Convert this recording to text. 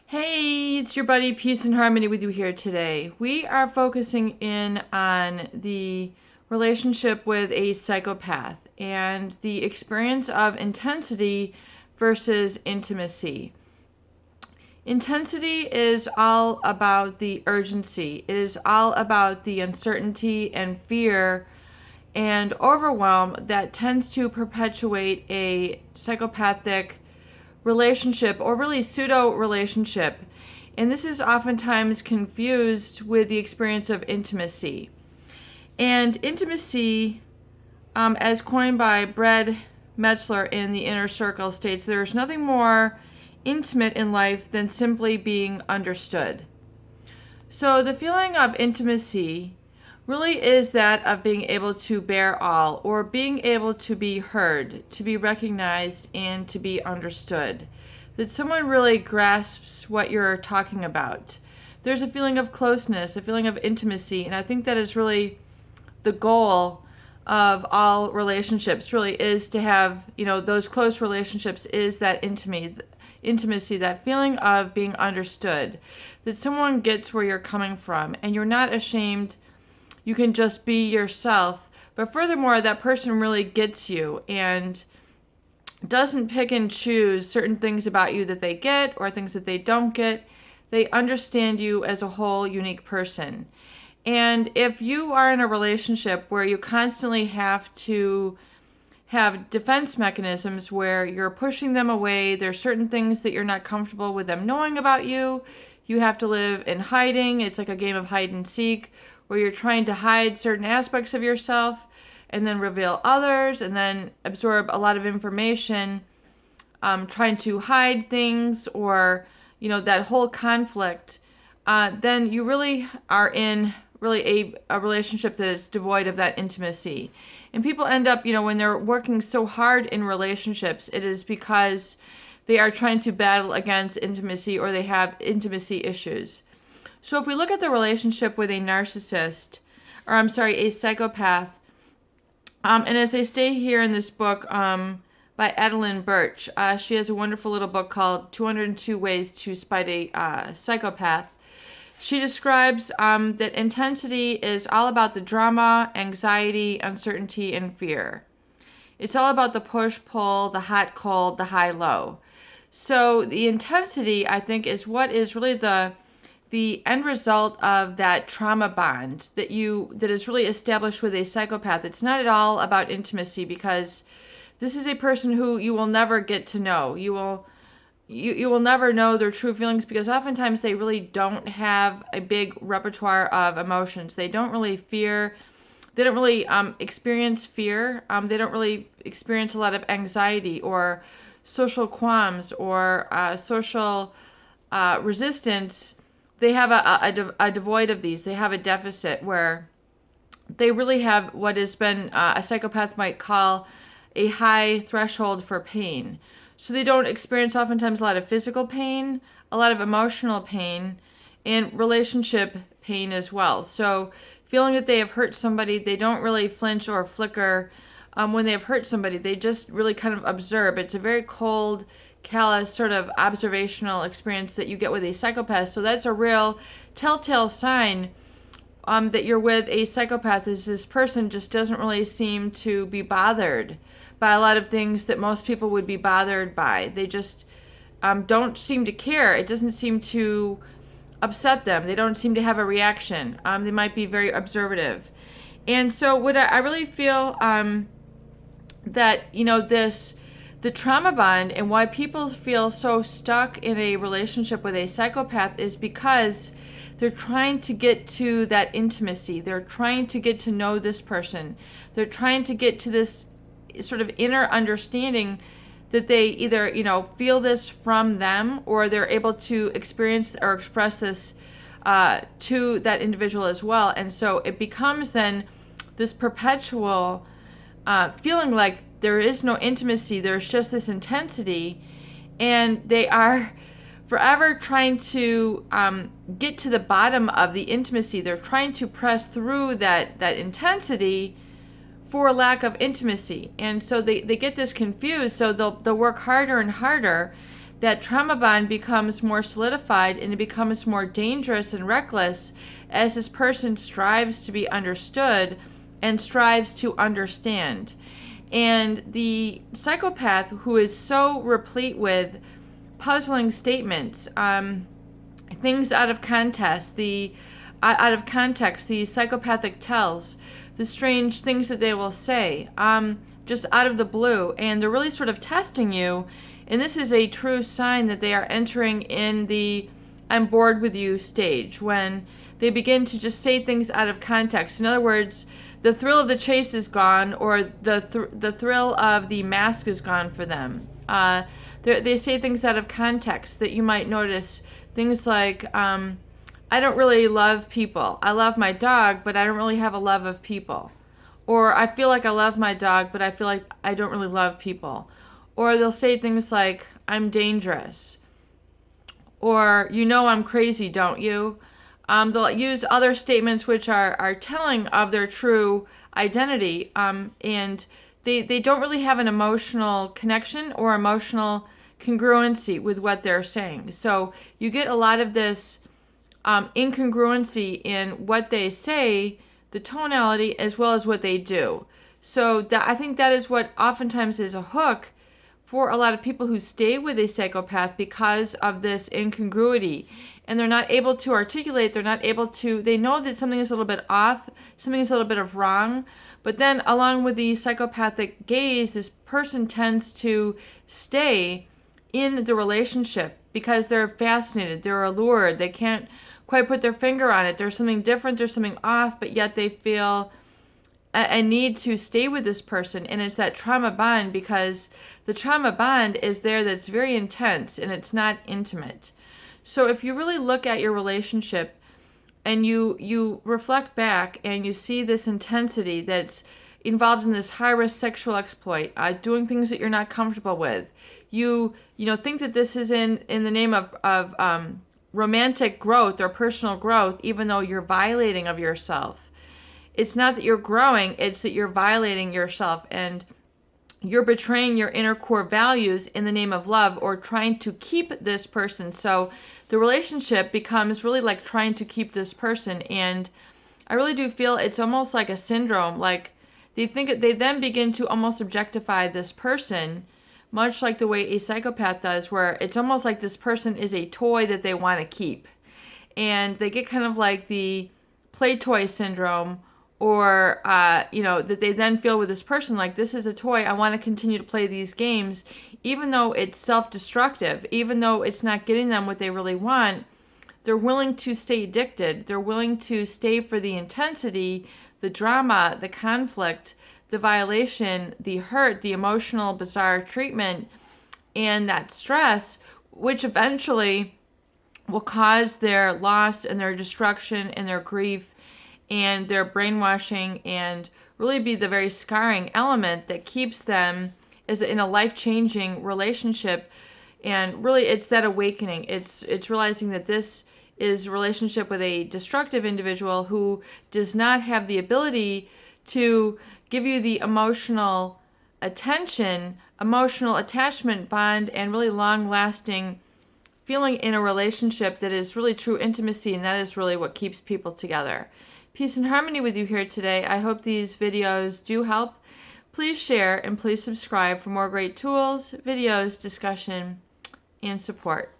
Hey, it's your buddy Peace and Harmony with you here today. We are focusing in on the relationship with a psychopath and the experience of intensity versus intimacy. Intensity is all about the urgency. It is all about the uncertainty and fear and overwhelm that tends to perpetuate a psychopathic relationship or really pseudo relationship. And this is oftentimes confused with the experience of intimacy. And intimacy, as coined by Brad Metzler in The Inner Circle, states there's nothing more intimate in life than simply being understood. So the feeling of intimacy really is that of being able to bear all, or being able to be heard, to be recognized, and to be understood. That someone really grasps what you're talking about. There's a feeling of closeness, a feeling of intimacy, and I think that is really the goal of all relationships, really is to have, those close relationships, is that intimacy, that feeling of being understood, that someone gets where you're coming from, and you're not ashamed. You can just be yourself. But furthermore, that person really gets you and doesn't pick and choose certain things about you that they get or things that they don't get. They understand you as a whole unique person. And if you are in a relationship where you constantly have to have defense mechanisms where you're pushing them away, there's certain things that you're not comfortable with them knowing about you, you have to live in hiding. It's like a game of hide and seek, where you're trying to hide certain aspects of yourself and then reveal others and then absorb a lot of information, trying to hide things, or, that whole conflict, then you really are in really a relationship that is devoid of that intimacy. And people end up, when they're working so hard in relationships, it is because they are trying to battle against intimacy, or they have intimacy issues. So if we look at the relationship with a narcissist, a psychopath, and as they stay here in this book by Adeline Birch, she has a wonderful little book called 202 Ways to Spite a Psychopath. She describes that intensity is all about the drama, anxiety, uncertainty, and fear. It's all about the push-pull, the hot-cold, the high-low. So the intensity, I think, is what is really the end result of that trauma bond that is really established with a psychopath. It's not at all about intimacy, because this is a person who you will never get to know. You will never know their true feelings, because oftentimes they really don't have a big repertoire of emotions. They don't really fear. They don't really experience fear. They don't really experience a lot of anxiety or social qualms or social resistance. They have a devoid of these. They have a deficit where they really have what has been a psychopath might call a high threshold for pain. So they don't experience oftentimes a lot of physical pain, a lot of emotional pain, and relationship pain as well. So feeling that they have hurt somebody, they don't really flinch or flicker when they have hurt somebody. They just really kind of observe. It's a very cold, callous sort of observational experience that you get with a psychopath. So that's a real telltale sign that you're with a psychopath, is this person just doesn't really seem to be bothered by a lot of things that most people would be bothered by. They just don't seem to care. It doesn't seem to upset them. They don't seem to have a reaction. They might be very observative. And so what I really feel that, the trauma bond and why people feel so stuck in a relationship with a psychopath is because they're trying to get to that intimacy. They're trying to get to know this person. They're trying to get to this sort of inner understanding that they either, feel this from them, or they're able to experience or express this to that individual as well. And so it becomes then this perpetual feeling like there is no intimacy, there's just this intensity, and they are forever trying to get to the bottom of the intimacy. They're trying to press through that intensity for lack of intimacy. And so they get this confused, so they'll work harder and harder that trauma bond becomes more solidified and it becomes more dangerous and reckless as this person strives to be understood and strives to understand. And the psychopath, who is so replete with puzzling statements, things out of context, the psychopathic tells, the strange things that they will say, just out of the blue, and they're really sort of testing you. And this is a true sign that they are entering in the "I'm bored with you" stage, when they begin to just say things out of context. In other words, the thrill of the chase is gone, or the thrill of the mask is gone for them. They say things out of context that you might notice. Things like, I don't really love people. I love my dog, but I don't really have a love of people. Or I feel like I love my dog, but I feel like I don't really love people. Or they'll say things like, I'm dangerous. Or, you know I'm crazy, don't you? They'll use other statements which are telling of their true identity, and they don't really have an emotional connection or emotional congruency with what they're saying. So you get a lot of this incongruency in what they say, the tonality, as well as what they do. So I think that is what oftentimes is a hook for a lot of people who stay with a psychopath, because of this incongruity. And they're not able to articulate, they know that something is a little bit off, something is a little bit of wrong. But then along with the psychopathic gaze, this person tends to stay in the relationship because they're fascinated, they're allured, they can't quite put their finger on it. There's something different, there's something off, but yet they feel a need to stay with this person. And it's that trauma bond, because the trauma bond is there, that's very intense, and it's not intimate. So if you really look at your relationship and you reflect back and you see this intensity that's involved in this high-risk sexual exploit, doing things that you're not comfortable with, you think that this is in the name of romantic growth or personal growth, even though you're violating of yourself. It's not that you're growing, it's that you're violating yourself, and you're betraying your inner core values in the name of love, or trying to keep this person. So the relationship becomes really like trying to keep this person. And I really do feel it's almost like a syndrome. Like they then begin to almost objectify this person, much like the way a psychopath does, where it's almost like this person is a toy that they want to keep. And they get kind of like the play toy syndrome, or that they then feel with this person like, this is a toy, I want to continue to play these games, even though it's self-destructive, even though it's not getting them what they really want. They're willing to stay addicted, they're willing to stay for the intensity, the drama, the conflict, the violation, the hurt, the emotional bizarre treatment, and that stress, which eventually will cause their loss and their destruction and their grief and their brainwashing, and really be the very scarring element that keeps them as in a life-changing relationship. And really it's that awakening. It's realizing that this is a relationship with a destructive individual who does not have the ability to give you the emotional attention, emotional attachment bond, and really long-lasting feeling in a relationship that is really true intimacy, and that is really what keeps people together. Peace and harmony with you here today. I hope these videos do help. Please share and please subscribe for more great tools, videos, discussion, and support.